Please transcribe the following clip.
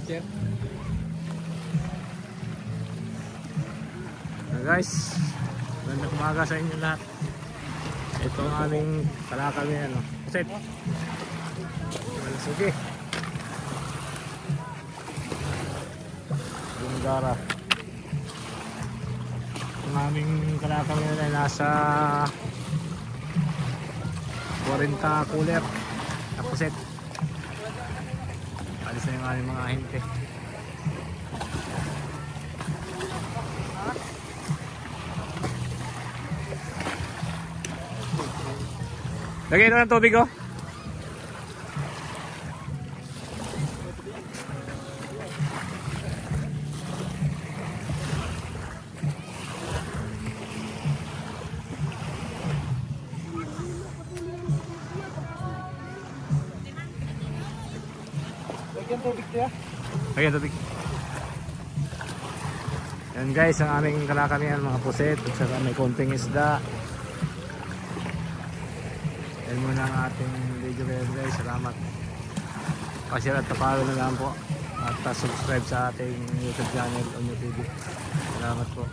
Sir. Guys, magandang umaga sa inyo lahat. Ito ang aming kalakal niya, no? Set. Sige. Yung gara. Ang aming kalakal niya ay nasa 40 cooler. Tapos set. Alis na yung aming mga ahente. Lagay ito ng tubig, oh. Lagyan tubig siya. Lagyan tubig. Yan guys, ang aming kalakanian, mga puset, at saka may konting isda. Yan muna ang ating video guys. Salamat. Pa-share at pa-follow na lang po. At subscribe sa ating YouTube channel, Onyo TV. Salamat po.